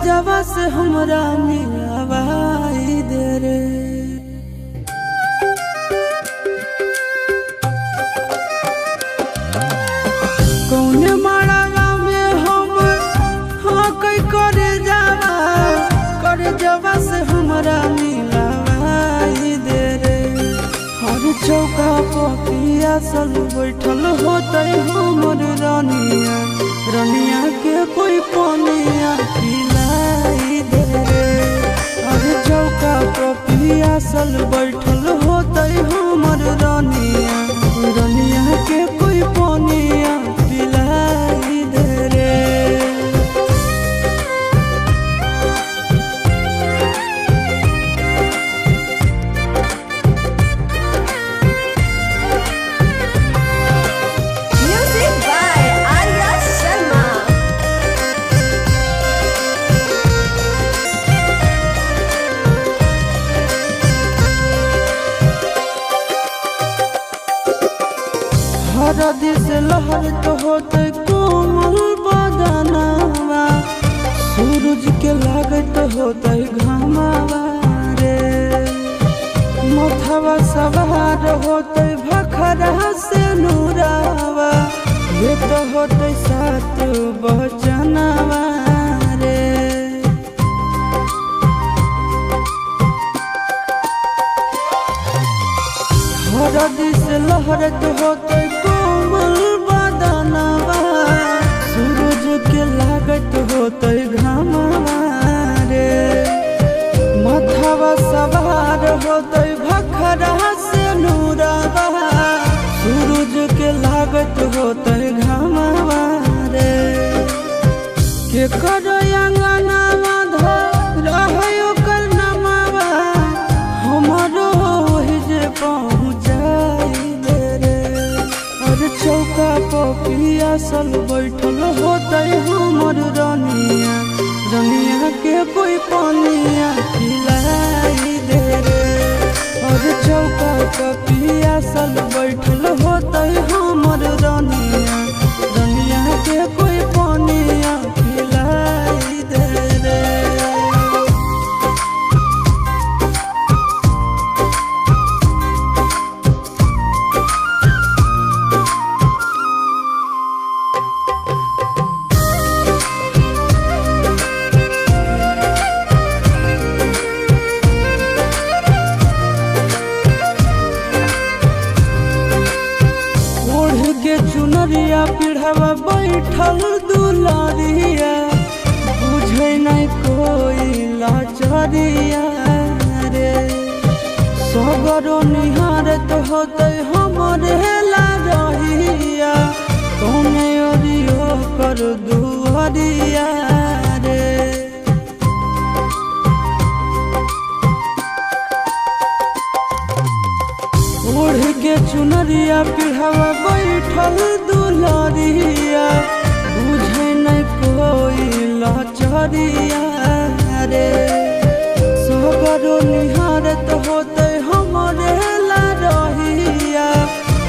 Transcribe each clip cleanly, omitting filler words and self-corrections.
जवा से हमरा मिलवाई दे रे। कौने माड़ावा में हम हाँ कई करे जवा से हमरा मिलवाई दे रे। हर चौका पिया सल बैठल होते हमर रानिया, रानिया के कोई पानिया पिलाई दे रे। हर चौका पिया सल बैठल होते हमर रानिया, रानिया के कोई पानिया पिलाई दे रे। हरदी से लहर तो होते कोमल बदनावा, सूरज के लागत होते घामावा रे। मथवा सवार होते भखरा से नूरावा, ये तो होते सात बचनावा रे। हरदी से लहरत होते कोमल बदनावा, सूरज के लागत होते घामावा रे। मथवा सवार होते भखरा से नूरावा, सूरज के लागत होते घामावा रे। के करो अंगनावा धर रहे ओकर नमावा, हमारो जे पहुँचाई दे रे। और चौका पिया सल बैठल होते हमर रानिया, रानिया के कोई पानिया पिलाई दे रे। और चौका पिया सल बैठल होते हमर रानिया, रानिया के कोई पानिया पिलाई दे रे। चुनरिया पिढ़ावा बैठल दुलारिया, बुझे नहीं कोई लाचारिया रे। सगरो निहारत होते हमरे लारिया, कौने ओरियो कर दुआरिया रे। ओढ़ के चुनरिया पिढ़ावा बैठल दुलारिया, बुझे नहीं कोई लाचारिया रे। सगरो निहारत होते हमरे लारिया,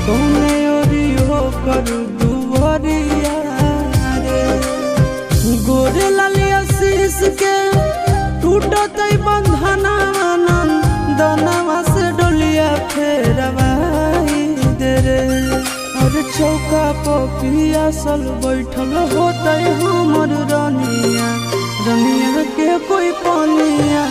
कौने ओरियो कर दुआरिया रे। गोरे लालिया शीश के टूटते बंधना, दनवा से डोलिया फेरवाई दे रे। और चौका पिया सल बैठल होते हमर रानिया, रानिया के कोई पानिया